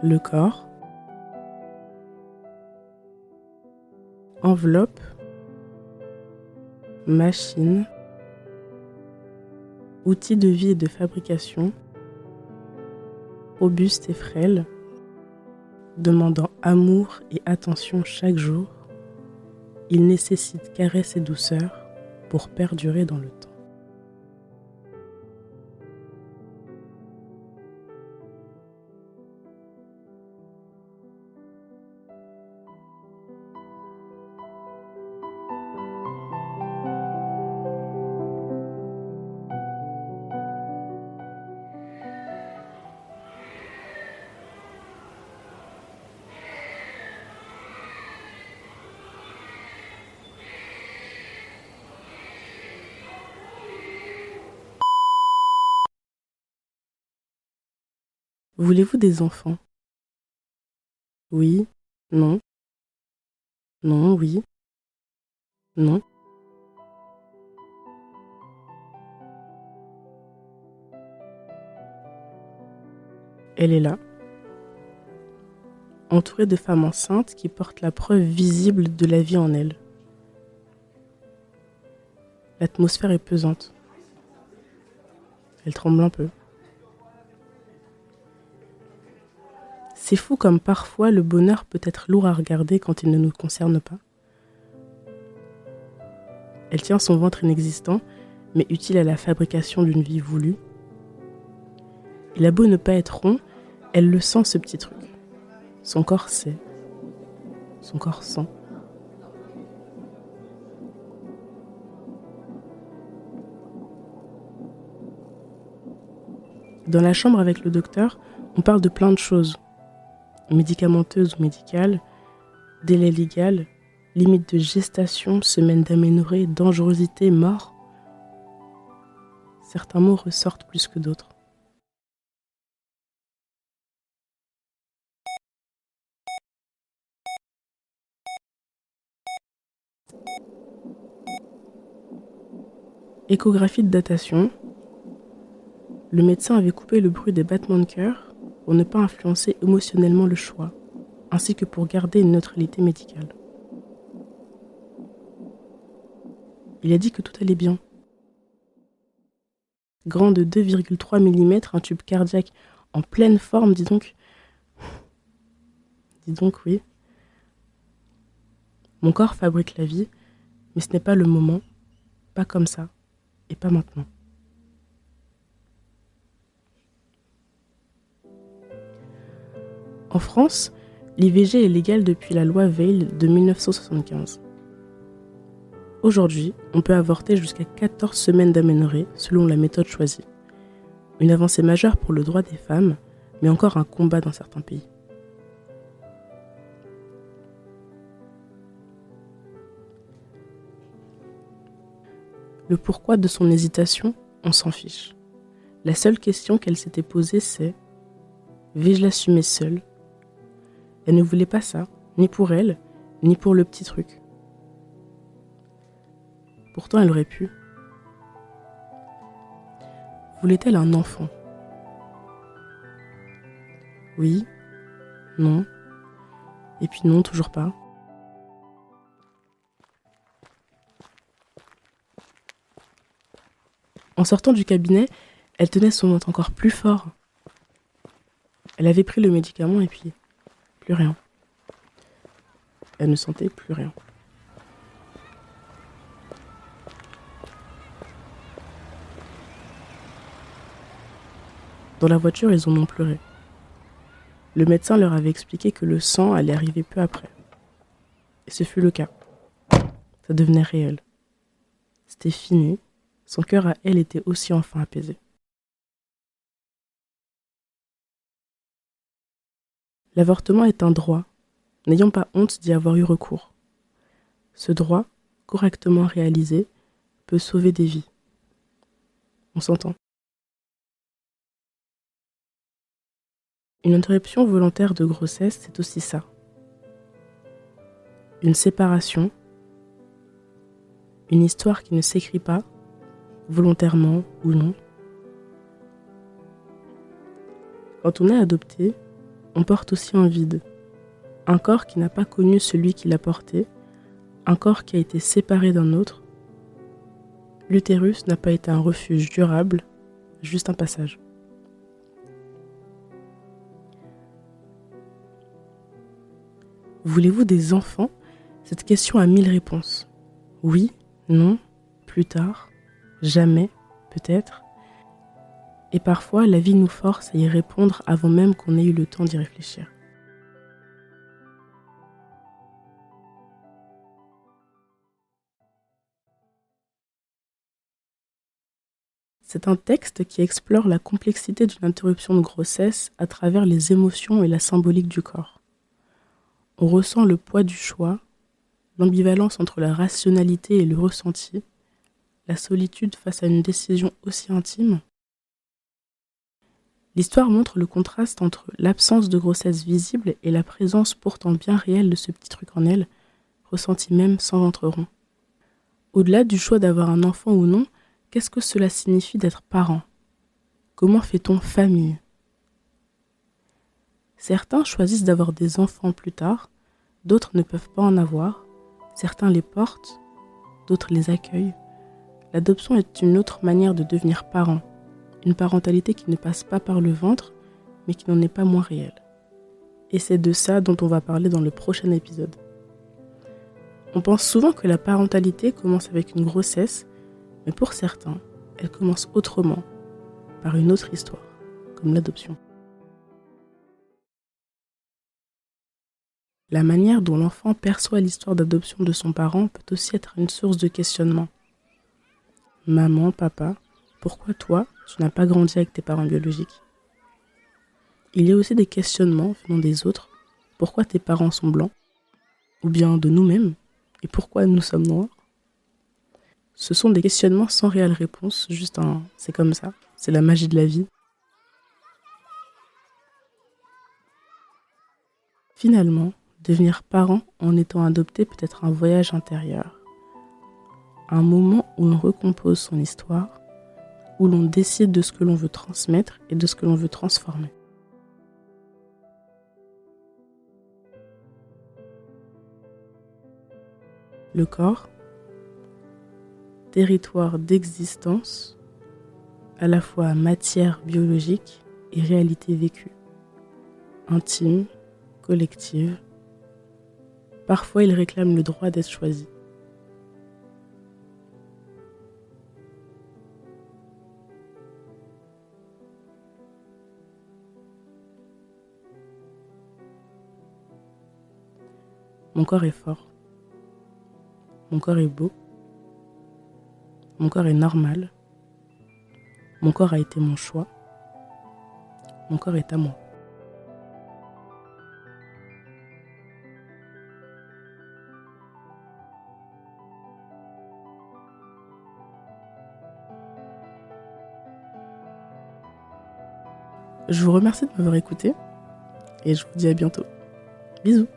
le corps, enveloppe, machine, outil de vie et de fabrication, robuste et frêle, demandant amour et attention chaque jour, il nécessite caresses et douceur pour perdurer dans le temps. Voulez-vous des enfants? Oui, non, non, oui, non. Elle est là, entourée de femmes enceintes qui portent la preuve visible de la vie en elles. L'atmosphère est pesante. Elle tremble un peu. C'est fou comme parfois le bonheur peut être lourd à regarder quand il ne nous concerne pas. Elle tient son ventre inexistant, mais utile à la fabrication d'une vie voulue. Il a beau ne pas être rond, elle le sent ce petit truc. Son corps sait. Son corps sent. Dans la chambre avec le docteur, on parle de plein de choses. Médicamenteuses ou médicales, délai légal, limite de gestation, semaine d'aménorrhée, dangerosité, mort. Certains mots ressortent plus que d'autres. Échographie de datation. Le médecin avait coupé le bruit des battements de cœur pour ne pas influencer émotionnellement le choix, ainsi que pour garder une neutralité médicale. Il a dit que tout allait bien. Grand de 2,3 mm, un tube cardiaque en pleine forme, dis donc. Dis donc, oui. Mon corps fabrique la vie, mais ce n'est pas le moment, pas comme ça, et pas maintenant. En France, l'IVG est légale depuis la loi Veil de 1975. Aujourd'hui, on peut avorter jusqu'à 14 semaines d'aménorrhée selon la méthode choisie. Une avancée majeure pour le droit des femmes, mais encore un combat dans certains pays. Le pourquoi de son hésitation, on s'en fiche. La seule question qu'elle s'était posée, c'est « vais-je l'assumer seule ?» Elle ne voulait pas ça, ni pour elle, ni pour le petit truc. Pourtant, elle aurait pu. Voulait-elle un enfant? Oui, non, et puis non, toujours pas. En sortant du cabinet, elle tenait son ventre encore plus fort. Elle avait pris le médicament et puis... plus rien. Elle ne sentait plus rien. Dans la voiture, ils en ont pleuré. Le médecin leur avait expliqué que le sang allait arriver peu après. Et ce fut le cas. Ça devenait réel. C'était fini. Son cœur à elle était aussi enfin apaisé. L'avortement est un droit. N'ayons pas honte d'y avoir eu recours. Ce droit, correctement réalisé, peut sauver des vies. On s'entend. Une interruption volontaire de grossesse, c'est aussi ça. Une séparation, une histoire qui ne s'écrit pas, volontairement ou non. Quand on est adopté, on porte aussi un vide. Un corps qui n'a pas connu celui qui l'a porté, un corps qui a été séparé d'un autre. L'utérus n'a pas été un refuge durable, juste un passage. Voulez-vous des enfants? Cette question a 1000 réponses. Oui, non, plus tard, jamais, peut-être. Et parfois, la vie nous force à y répondre avant même qu'on ait eu le temps d'y réfléchir. C'est un texte qui explore la complexité d'une interruption de grossesse à travers les émotions et la symbolique du corps. On ressent le poids du choix, l'ambivalence entre la rationalité et le ressenti, la solitude face à une décision aussi intime. L'histoire montre le contraste entre l'absence de grossesse visible et la présence pourtant bien réelle de ce petit truc en elle, ressenti même sans ventre rond. Au-delà du choix d'avoir un enfant ou non, qu'est-ce que cela signifie d'être parent? Comment fait-on famille? Certains choisissent d'avoir des enfants plus tard, d'autres ne peuvent pas en avoir, certains les portent, d'autres les accueillent. L'adoption est une autre manière de devenir parent, une parentalité qui ne passe pas par le ventre, mais qui n'en est pas moins réelle. Et c'est de ça dont on va parler dans le prochain épisode. On pense souvent que la parentalité commence avec une grossesse, mais pour certains, elle commence autrement, par une autre histoire, comme l'adoption. La manière dont l'enfant perçoit l'histoire d'adoption de son parent peut aussi être une source de questionnement. Maman, papa, pourquoi toi, tu n'as pas grandi avec tes parents biologiques? Il y a aussi des questionnements venant des autres. Pourquoi tes parents sont blancs? Ou bien de nous-mêmes? Et pourquoi nous sommes noirs? Ce sont des questionnements sans réelle réponse, juste un « c'est comme ça », c'est la magie de la vie. Finalement, devenir parent en étant adopté peut être un voyage intérieur. Un moment où l'on recompose son histoire, où l'on décide de ce que l'on veut transmettre et de ce que l'on veut transformer. Le corps, territoire d'existence, à la fois matière biologique et réalité vécue, intime, collective. Parfois, il réclame le droit d'être choisi. Mon corps est fort. Mon corps est beau. Mon corps est normal. Mon corps a été mon choix. Mon corps est à moi. Je vous remercie de m'avoir écouté et je vous dis à bientôt. Bisous.